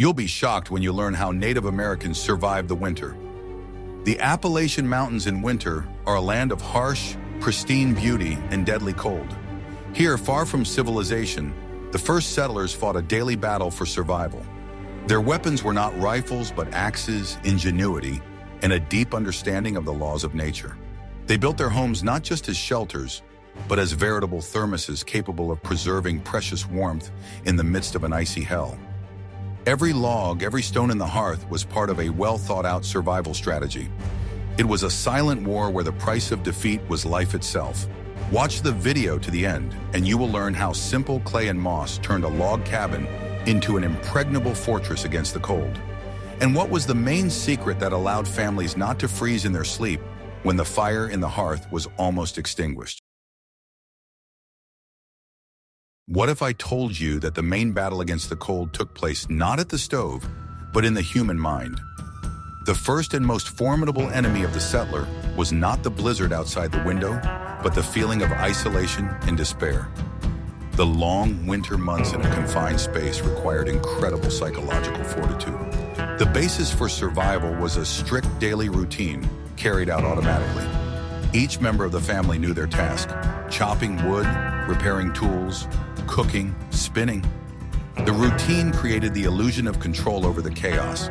You'll be shocked when you learn how Native Americans survived the winter. The Appalachian Mountains in winter are a land of harsh, pristine beauty and deadly cold. Here, far from civilization, the first settlers fought a daily battle for survival. Their weapons were not rifles, but axes, ingenuity, and a deep understanding of the laws of nature. They built their homes not just as shelters, but as veritable thermoses capable of preserving precious warmth in the midst of an icy hell. Every log, every stone in the hearth was part of a well-thought-out survival strategy. It was a silent war where the price of defeat was life itself. Watch the video to the end, and you will learn how simple clay and moss turned a log cabin into an impregnable fortress against the cold. And what was the main secret that allowed families not to freeze in their sleep when the fire in the hearth was almost extinguished? What if I told you that the main battle against the cold took place not at the stove, but in the human mind? The first and most formidable enemy of the settler was not the blizzard outside the window, but the feeling of isolation and despair. The long winter months in a confined space required incredible psychological fortitude. The basis for survival was a strict daily routine carried out automatically. Each member of the family knew their task: chopping wood, repairing tools, cooking, spinning. The routine created the illusion of control over the chaos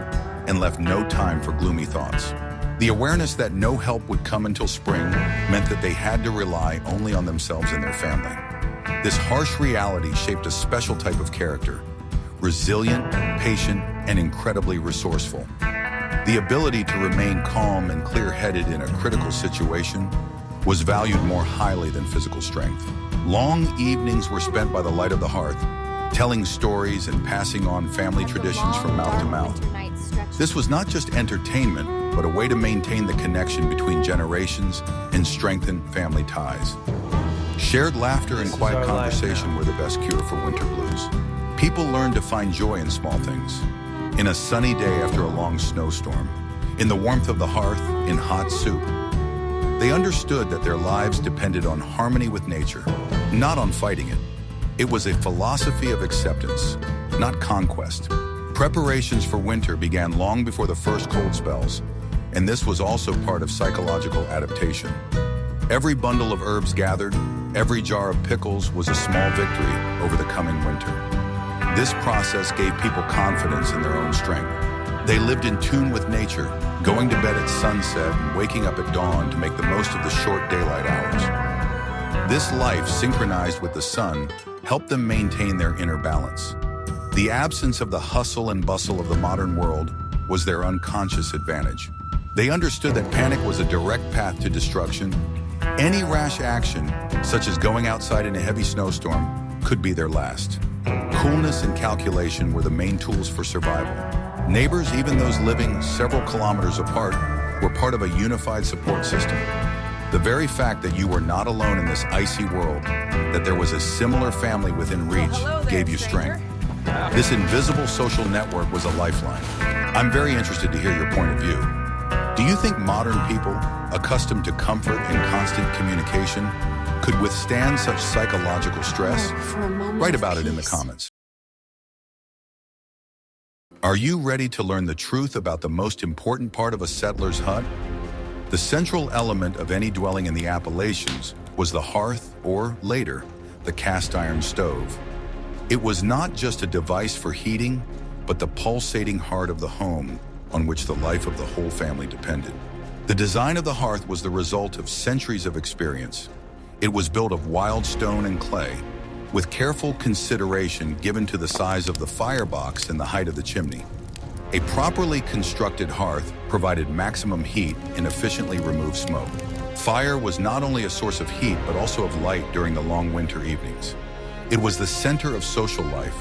and left no time for gloomy thoughts. The awareness that no help would come until spring meant that they had to rely only on themselves and their family. This harsh reality shaped a special type of character: resilient, patient, and incredibly resourceful. The ability to remain calm and clear-headed in a critical situation was valued more highly than physical strength. Long evenings were spent by the light of the hearth, telling stories and passing on family traditions from mouth to mouth. This was not just entertainment, but a way to maintain the connection between generations and strengthen family ties. Shared laughter and quiet conversation were the best cure for winter blues. People learned to find joy in small things. In a sunny day after a long snowstorm, in the warmth of the hearth, in hot soup. They understood that their lives depended on harmony with nature, not on fighting it. It was a philosophy of acceptance, not conquest. Preparations for winter began long before the first cold spells, and this was also part of psychological adaptation. Every bundle of herbs gathered, every jar of pickles was a small victory over the coming winter. This process gave people confidence in their own strength. They lived in tune with nature, going to bed at sunset and waking up at dawn to make the most of the short daylight hours. This life, synchronized with the sun, helped them maintain their inner balance. The absence of the hustle and bustle of the modern world was their unconscious advantage. They understood that panic was a direct path to destruction. Any rash action, such as going outside in a heavy snowstorm, could be their last. Coolness and calculation were the main tools for survival. Neighbors, even those living several kilometers apart, were part of a unified support system. The very fact that you were not alone in this icy world, that there was a similar family within reach, gave you strength. This invisible social network was a lifeline. I'm very interested to hear your point of view. Do you think modern people, accustomed to comfort and constant communication, could withstand such psychological stress? Write about it in the comments. Are you ready to learn the truth about the most important part of a settler's hut? The central element of any dwelling in the Appalachians was the hearth, or later, the cast iron stove. It was not just a device for heating, but the pulsating heart of the home on which the life of the whole family depended. The design of the hearth was the result of centuries of experience. It was built of wild stone and clay, with careful consideration given to the size of the firebox and the height of the chimney. A properly constructed hearth provided maximum heat and efficiently removed smoke. Fire was not only a source of heat, but also of light during the long winter evenings. It was the center of social life.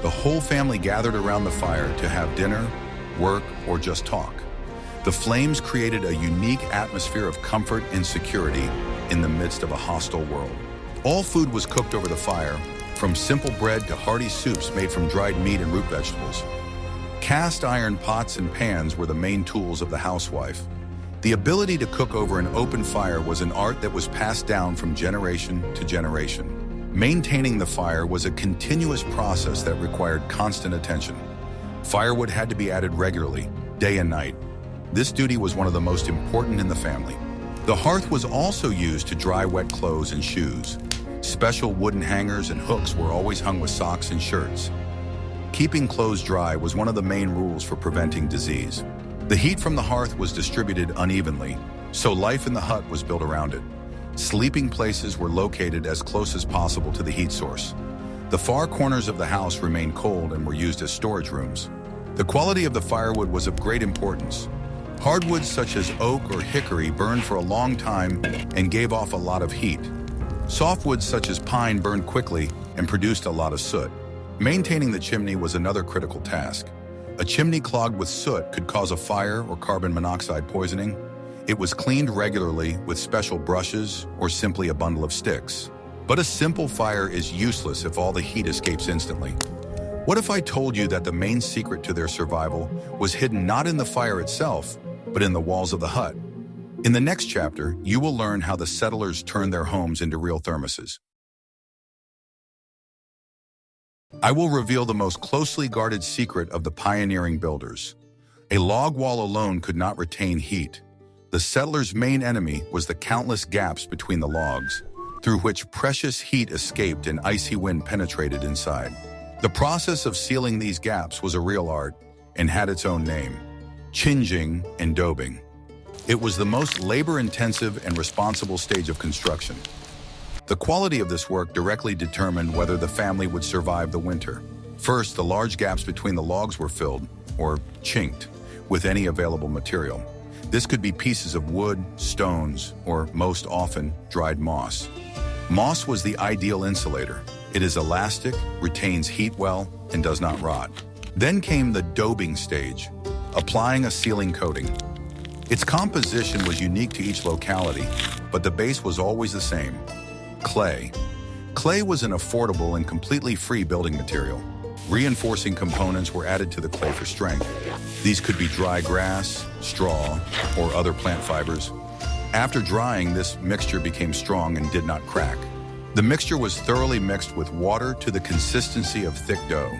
The whole family gathered around the fire to have dinner, work, or just talk. The flames created a unique atmosphere of comfort and security in the midst of a hostile world. All food was cooked over the fire, from simple bread to hearty soups made from dried meat and root vegetables. Cast iron pots and pans were the main tools of the housewife. The ability to cook over an open fire was an art that was passed down from generation to generation. Maintaining the fire was a continuous process that required constant attention. Firewood had to be added regularly, day and night. This duty was one of the most important in the family. The hearth was also used to dry wet clothes and shoes. Special wooden hangers and hooks were always hung with socks and shirts. Keeping clothes dry was one of the main rules for preventing disease. The heat from the hearth was distributed unevenly, so life in the hut was built around it. Sleeping places were located as close as possible to the heat source. The far corners of the house remained cold and were used as storage rooms. The quality of the firewood was of great importance. Hardwoods such as oak or hickory burned for a long time and gave off a lot of heat. Softwoods such as pine burned quickly and produced a lot of soot. Maintaining the chimney was another critical task. A chimney clogged with soot could cause a fire or carbon monoxide poisoning. It was cleaned regularly with special brushes or simply a bundle of sticks. But a simple fire is useless if all the heat escapes instantly. What if I told you that the main secret to their survival was hidden not in the fire itself, but in the walls of the hut? In the next chapter, you will learn how the settlers turned their homes into real thermoses. I will reveal the most closely guarded secret of the pioneering builders. A log wall alone could not retain heat. The settlers' main enemy was the countless gaps between the logs, through which precious heat escaped and icy wind penetrated inside. The process of sealing these gaps was a real art and had its own name: chinging and daubing. It was the most labor-intensive and responsible stage of construction. The quality of this work directly determined whether the family would survive the winter. First, the large gaps between the logs were filled, or chinked, with any available material. This could be pieces of wood, stones, or most often, dried moss. Moss was the ideal insulator. It is elastic, retains heat well, and does not rot. Then came the daubing stage, applying a sealing coating. Its composition was unique to each locality, but the base was always the same: clay. Clay was an affordable and completely free building material. Reinforcing components were added to the clay for strength. These could be dry grass, straw, or other plant fibers. After drying, this mixture became strong and did not crack. The mixture was thoroughly mixed with water to the consistency of thick dough.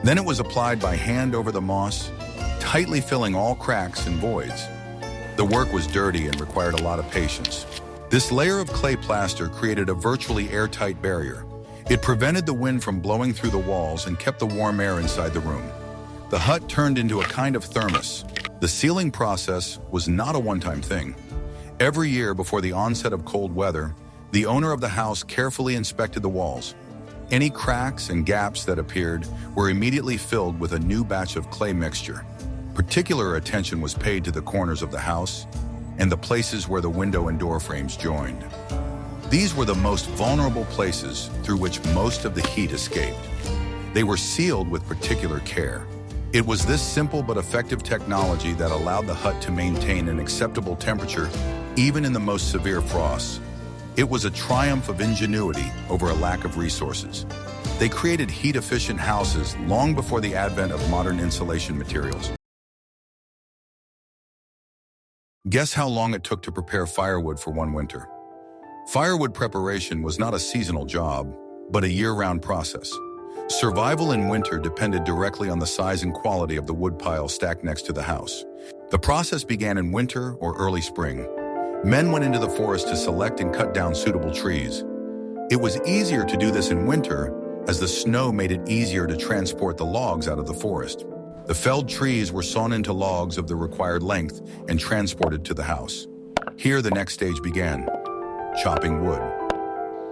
Then it was applied by hand over the moss, tightly filling all cracks and voids. The work was dirty and required a lot of patience. This layer of clay plaster created a virtually airtight barrier. It prevented the wind from blowing through the walls and kept the warm air inside the room. The hut turned into a kind of thermos. The sealing process was not a one-time thing. Every year before the onset of cold weather, the owner of the house carefully inspected the walls. Any cracks and gaps that appeared were immediately filled with a new batch of clay mixture. Particular attention was paid to the corners of the house and the places where the window and door frames joined. These were the most vulnerable places through which most of the heat escaped. They were sealed with particular care. It was this simple but effective technology that allowed the hut to maintain an acceptable temperature even in the most severe frosts. It was a triumph of ingenuity over a lack of resources. They created heat-efficient houses long before the advent of modern insulation materials. Guess how long it took to prepare firewood for one winter? Firewood preparation was not a seasonal job, but a year-round process. Survival in winter depended directly on the size and quality of the wood pile stacked next to the house. The process began in winter or early spring. Men went into the forest to select and cut down suitable trees. It was easier to do this in winter, as the snow made it easier to transport the logs out of the forest. The felled trees were sawn into logs of the required length and transported to the house. Here, the next stage began: chopping wood.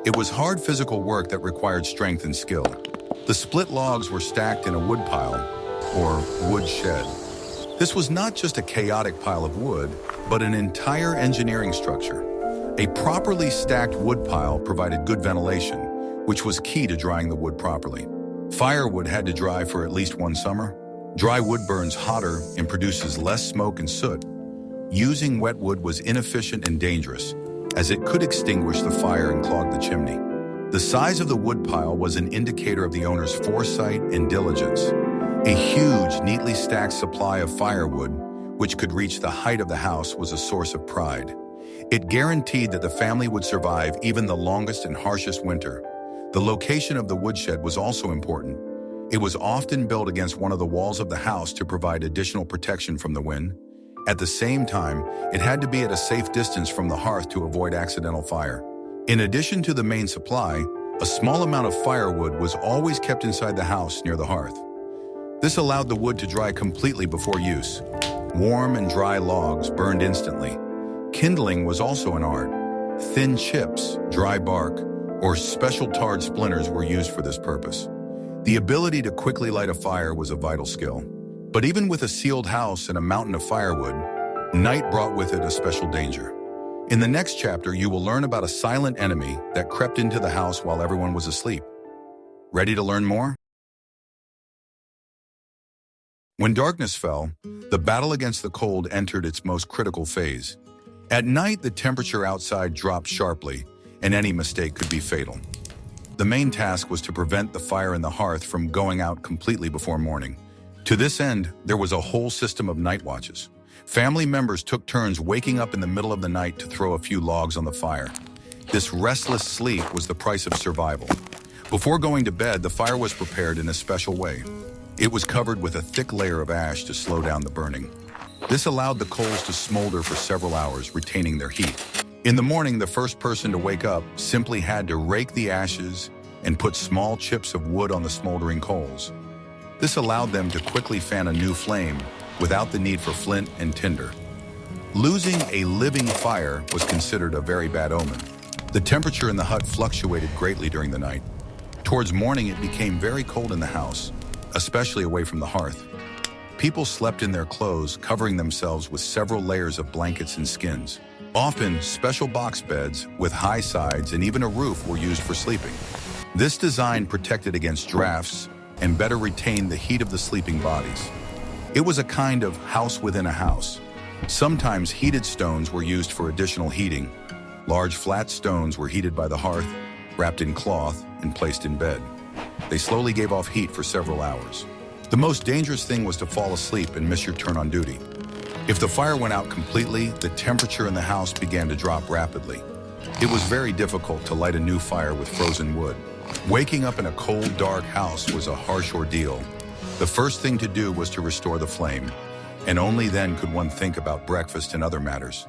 It was hard physical work that required strength and skill. The split logs were stacked in a wood pile, or wood shed. This was not just a chaotic pile of wood, but an entire engineering structure. A properly stacked wood pile provided good ventilation, which was key to drying the wood properly. Firewood had to dry for at least one summer. Dry wood burns hotter and produces less smoke and soot. Using wet wood was inefficient and dangerous, as it could extinguish the fire and clog the chimney. The size of the wood pile was an indicator of the owner's foresight and diligence. A huge, neatly stacked supply of firewood, which could reach the height of the house, was a source of pride. It guaranteed that the family would survive even the longest and harshest winter. The location of the woodshed was also important. It was often built against one of the walls of the house to provide additional protection from the wind. At the same time, it had to be at a safe distance from the hearth to avoid accidental fire. In addition to the main supply, a small amount of firewood was always kept inside the house near the hearth. This allowed the wood to dry completely before use. Warm and dry logs burned instantly. Kindling was also an art. Thin chips, dry bark, or special tarred splinters were used for this purpose. The ability to quickly light a fire was a vital skill. But even with a sealed house and a mountain of firewood, night brought with it a special danger. In the next chapter, you will learn about a silent enemy that crept into the house while everyone was asleep. Ready to learn more? When darkness fell, the battle against the cold entered its most critical phase. At night, the temperature outside dropped sharply, and any mistake could be fatal. The main task was to prevent the fire in the hearth from going out completely before morning. To this end, there was a whole system of night watches. Family members took turns waking up in the middle of the night to throw a few logs on the fire. This restless sleep was the price of survival. Before going to bed, the fire was prepared in a special way. It was covered with a thick layer of ash to slow down the burning. This allowed the coals to smolder for several hours, retaining their heat. In the morning, the first person to wake up simply had to rake the ashes and put small chips of wood on the smoldering coals. This allowed them to quickly fan a new flame without the need for flint and tinder. Losing a living fire was considered a very bad omen. The temperature in the hut fluctuated greatly during the night. Towards morning, it became very cold in the house, especially away from the hearth. People slept in their clothes, covering themselves with several layers of blankets and skins. Often, special box beds with high sides and even a roof were used for sleeping. This design protected against drafts and better retained the heat of the sleeping bodies. It was a kind of house within a house. Sometimes heated stones were used for additional heating. Large flat stones were heated by the hearth, wrapped in cloth, and placed in bed. They slowly gave off heat for several hours. The most dangerous thing was to fall asleep and miss your turn on duty. If the fire went out completely, the temperature in the house began to drop rapidly. It was very difficult to light a new fire with frozen wood. Waking up in a cold, dark house was a harsh ordeal. The first thing to do was to restore the flame, and only then could one think about breakfast and other matters.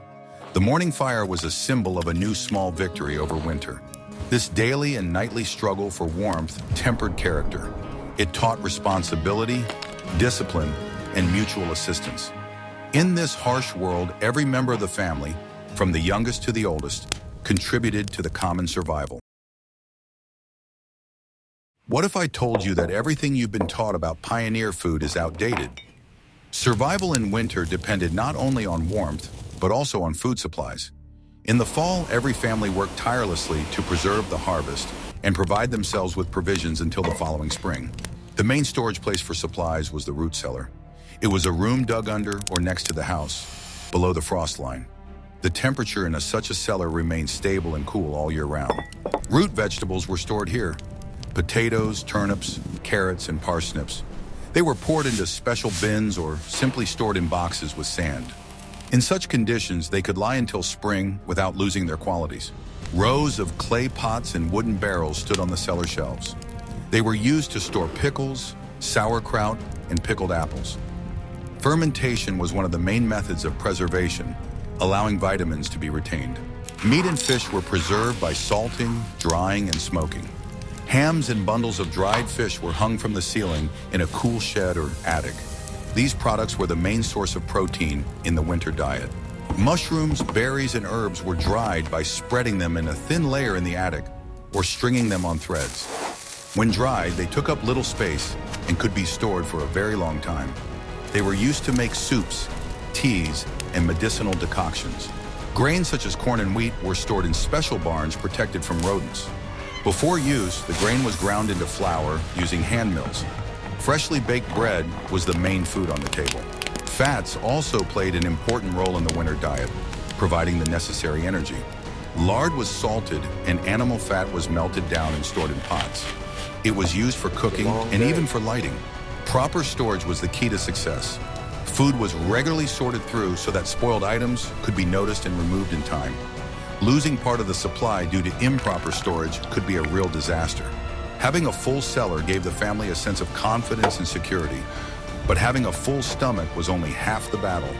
The morning fire was a symbol of a new small victory over winter. This daily and nightly struggle for warmth tempered character. It taught responsibility, discipline, and mutual assistance. In this harsh world, every member of the family, from the youngest to the oldest, contributed to the common survival. What if I told you that everything you've been taught about pioneer food is outdated? Survival in winter depended not only on warmth, but also on food supplies. In the fall, every family worked tirelessly to preserve the harvest and provide themselves with provisions until the following spring. The main storage place for supplies was the root cellar. It was a room dug under or next to the house, below the frost line. The temperature in such a cellar remained stable and cool all year round. Root vegetables were stored here. Potatoes, turnips, carrots, and parsnips. They were poured into special bins or simply stored in boxes with sand. In such conditions, they could lie until spring without losing their qualities. Rows of clay pots and wooden barrels stood on the cellar shelves. They were used to store pickles, sauerkraut, and pickled apples. Fermentation was one of the main methods of preservation, allowing vitamins to be retained. Meat and fish were preserved by salting, drying, and smoking. Hams and bundles of dried fish were hung from the ceiling in a cool shed or attic. These products were the main source of protein in the winter diet. Mushrooms, berries, and herbs were dried by spreading them in a thin layer in the attic or stringing them on threads. When dried, they took up little space and could be stored for a very long time. They were used to make soups, teas, and medicinal decoctions. Grains such as corn and wheat were stored in special barns protected from rodents. Before use, the grain was ground into flour using hand mills. Freshly baked bread was the main food on the table. Fats also played an important role in the winter diet, providing the necessary energy. Lard was salted and animal fat was melted down and stored in pots. It was used for cooking and even for lighting. Proper storage was the key to success. Food was regularly sorted through so that spoiled items could be noticed and removed in time. Losing part of the supply due to improper storage could be a real disaster. Having a full cellar gave the family a sense of confidence and security, but having a full stomach was only half the battle.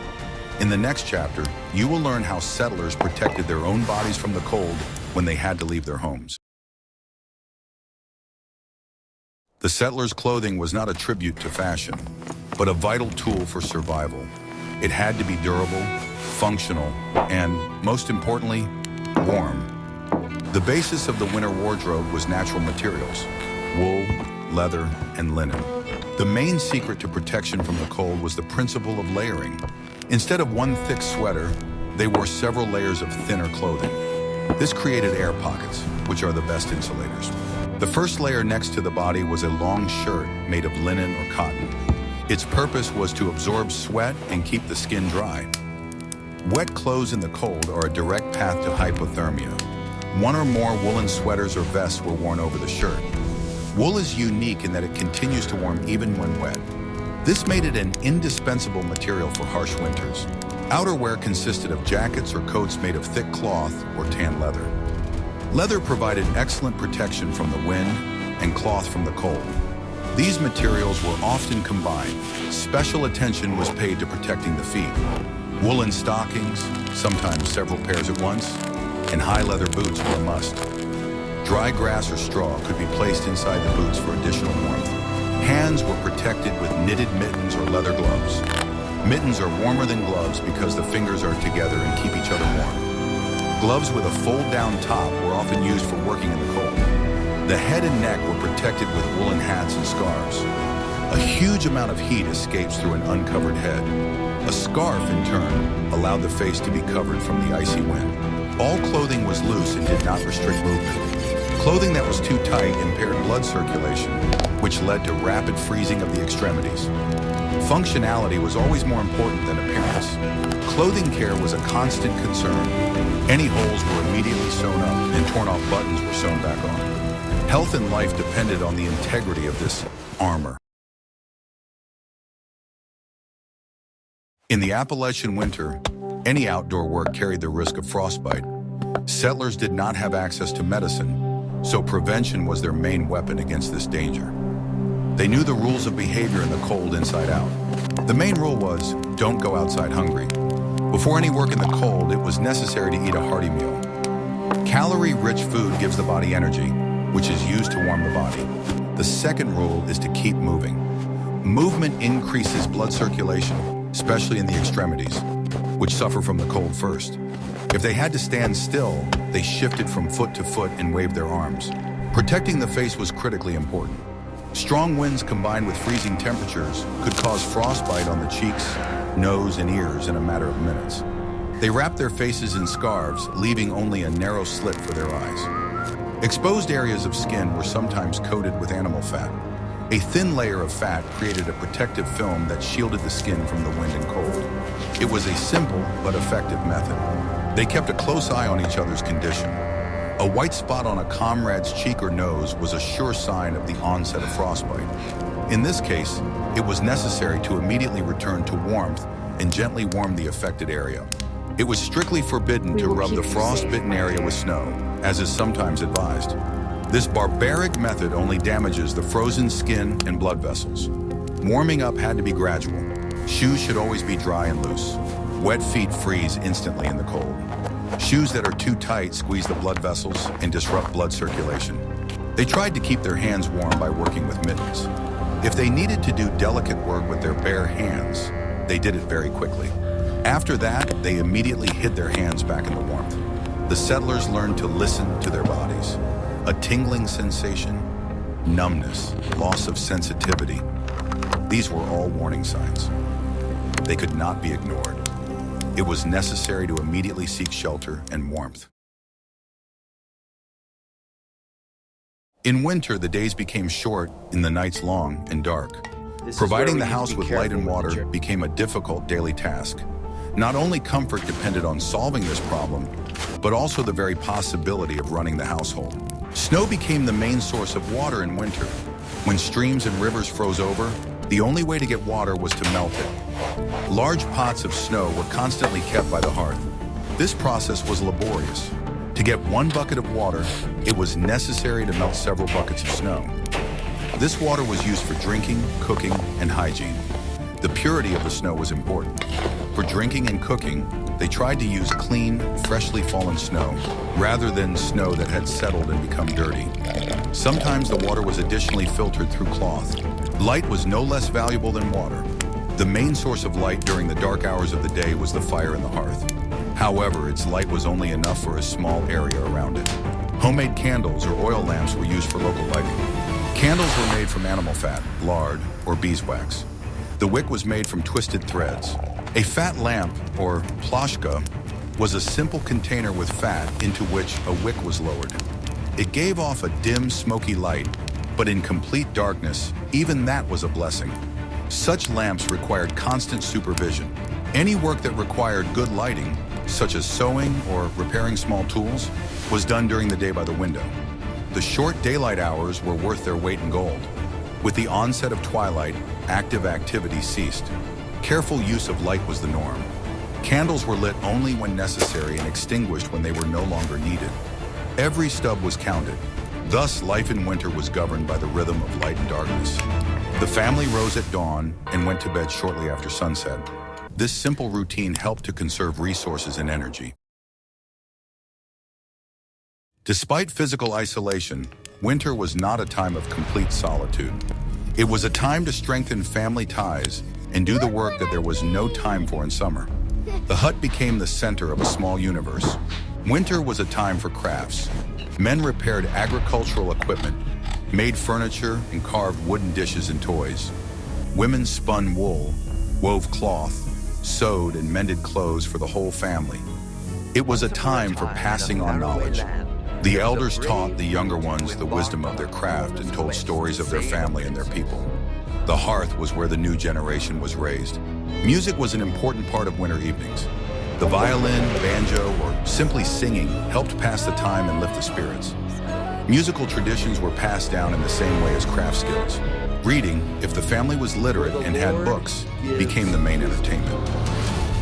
In the next chapter, you will learn how settlers protected their own bodies from the cold when they had to leave their homes. The settlers' clothing was not a tribute to fashion, but a vital tool for survival. It had to be durable, functional, and, most importantly, warm. The basis of the winter wardrobe was natural materials: wool, leather, and linen. The main secret to protection from the cold was the principle of layering. Instead of one thick sweater, they wore several layers of thinner clothing. This created air pockets, which are the best insulators. The first layer next to the body was a long shirt made of linen or cotton. Its purpose was to absorb sweat and keep the skin dry. Wet clothes in the cold are a direct path to hypothermia. One or more woolen sweaters or vests were worn over the shirt. Wool is unique in that it continues to warm even when wet. This made it an indispensable material for harsh winters. Outerwear consisted of jackets or coats made of thick cloth or tan leather. Leather provided excellent protection from the wind and cloth from the cold. These materials were often combined. Special attention was paid to protecting the feet. Woolen stockings, sometimes several pairs at once, and high leather boots were a must. Dry grass or straw could be placed inside the boots for additional warmth. Hands were protected with knitted mittens or leather gloves. Mittens are warmer than gloves because the fingers are together and keep each other warm. Gloves with a fold-down top were often used for working in the cold. The head and neck were protected with woolen hats and scarves. A huge amount of heat escapes through an uncovered head. A scarf, in turn, allowed the face to be covered from the icy wind. All clothing was loose and did not restrict movement. Clothing that was too tight impaired blood circulation, which led to rapid freezing of the extremities. Functionality was always more important than appearance. Clothing care was a constant concern. Any holes were immediately sewn up and torn off buttons were sewn back on. Health and life depended on the integrity of this armor. In the Appalachian winter, any outdoor work carried the risk of frostbite. Settlers did not have access to medicine, so prevention was their main weapon against this danger. They knew the rules of behavior in the cold inside out. The main rule was, don't go outside hungry. Before any work in the cold, it was necessary to eat a hearty meal. Calorie-rich food gives the body energy, which is used to warm the body. The second rule is to keep moving. Movement increases blood circulation, especially in the extremities, which suffer from the cold first. If they had to stand still, they shifted from foot to foot and waved their arms. Protecting the face was critically important. Strong winds combined with freezing temperatures could cause frostbite on the cheeks, nose, and ears in a matter of minutes. They wrapped their faces in scarves, leaving only a narrow slit for their eyes. Exposed areas of skin were sometimes coated with animal fat. A thin layer of fat created a protective film that shielded the skin from the wind and cold. It was a simple but effective method. They kept a close eye on each other's condition. A white spot on a comrade's cheek or nose was a sure sign of the onset of frostbite. In this case, it was necessary to immediately return to warmth and gently warm the affected area. It was strictly forbidden to rub the frostbitten area with snow, as is sometimes advised. This barbaric method only damages the frozen skin and blood vessels. Warming up had to be gradual. Shoes should always be dry and loose. Wet feet freeze instantly in the cold. Shoes that are too tight squeeze the blood vessels and disrupt blood circulation. They tried to keep their hands warm by working with mittens. If they needed to do delicate work with their bare hands, they did it very quickly. After that, they immediately hid their hands back in the warmth. The settlers learned to listen to their bodies. A tingling sensation, numbness, loss of sensitivity. These were all warning signs. They could not be ignored. It was necessary to immediately seek shelter and warmth. In winter, the days became short and the nights long and dark. Providing the house with light and water became a difficult daily task. Not only comfort depended on solving this problem, but also the very possibility of running the household. Snow became the main source of water in winter. When streams and rivers froze over, the only way to get water was to melt it. Large pots of snow were constantly kept by the hearth. This process was laborious. To get 1 bucket of water, it was necessary to melt several buckets of snow. This water was used for drinking, cooking, and hygiene. The purity of the snow was important. For drinking and cooking, they tried to use clean, freshly fallen snow, rather than snow that had settled and become dirty. Sometimes the water was additionally filtered through cloth. Light was no less valuable than water. The main source of light during the dark hours of the day was the fire in the hearth. However, its light was only enough for a small area around it. Homemade candles or oil lamps were used for local lighting. Candles were made from animal fat, lard, or beeswax. The wick was made from twisted threads. A fat lamp, or plashka, was a simple container with fat into which a wick was lowered. It gave off a dim, smoky light, but in complete darkness, even that was a blessing. Such lamps required constant supervision. Any work that required good lighting, such as sewing or repairing small tools, was done during the day by the window. The short daylight hours were worth their weight in gold. With the onset of twilight, active activity ceased. Careful use of light was the norm. Candles were lit only when necessary and extinguished when they were no longer needed. Every stub was counted. Thus, life in winter was governed by the rhythm of light and darkness. The family rose at dawn and went to bed shortly after sunset. This simple routine helped to conserve resources and energy. Despite physical isolation, winter was not a time of complete solitude. It was a time to strengthen family ties and do the work that there was no time for in summer. The hut became the center of a small universe. Winter was a time for crafts. Men repaired agricultural equipment, made furniture, and carved wooden dishes and toys. Women spun wool, wove cloth, sewed and mended clothes for the whole family. It was a time for passing on knowledge. The elders taught the younger ones the wisdom of their craft and told stories of their family and their people. The hearth was where the new generation was raised. Music was an important part of winter evenings. The violin, banjo, or simply singing helped pass the time and lift the spirits. Musical traditions were passed down in the same way as craft skills. Reading, if the family was literate and had books, became the main entertainment.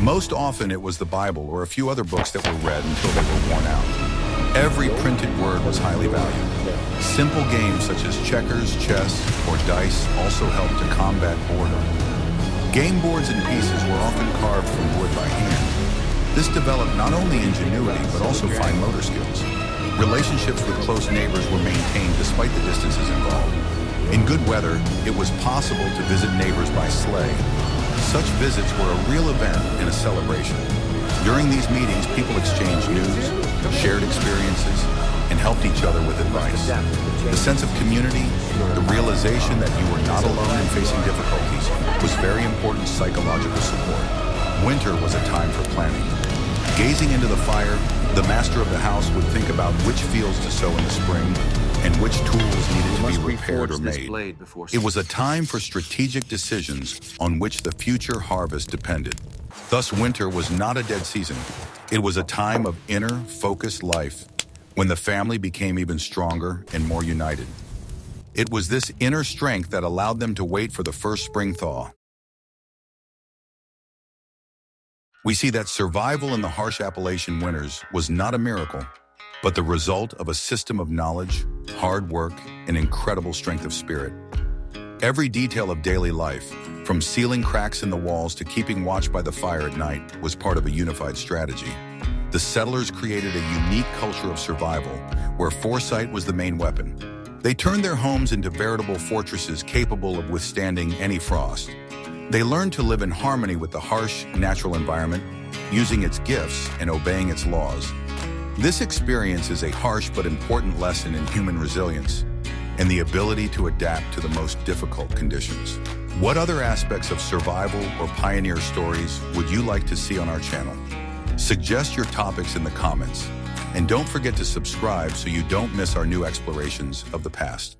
Most often it was the Bible or a few other books that were read until they were worn out. Every printed word was highly valued. Simple games such as checkers, chess, or dice also helped to combat boredom. Game boards and pieces were often carved from wood by hand. This developed not only ingenuity, but also fine motor skills. Relationships with close neighbors were maintained despite the distances involved. In good weather, it was possible to visit neighbors by sleigh. Such visits were a real event and a celebration. During these meetings, people exchanged news, shared experiences, and helped each other with advice. The sense of community, the realization that you were not alone in facing difficulties, was very important psychological support. Winter was a time for planning. Gazing into the fire, the master of the house would think about which fields to sow in the spring and which tools needed to be repaired or made. It was a time for strategic decisions on which the future harvest depended. Thus, winter was not a dead season. It was a time of inner, focused life when the family became even stronger and more united. It was this inner strength that allowed them to wait for the first spring thaw. We see that survival in the harsh Appalachian winters was not a miracle, but the result of a system of knowledge, hard work, and incredible strength of spirit. Every detail of daily life, from sealing cracks in the walls to keeping watch by the fire at night, was part of a unified strategy. The settlers created a unique culture of survival, where foresight was the main weapon. They turned their homes into veritable fortresses capable of withstanding any frost. They learned to live in harmony with the harsh, natural environment, using its gifts and obeying its laws. This experience is a harsh but important lesson in human resilience and the ability to adapt to the most difficult conditions. What other aspects of survival or pioneer stories would you like to see on our channel? Suggest your topics in the comments, and don't forget to subscribe so you don't miss our new explorations of the past.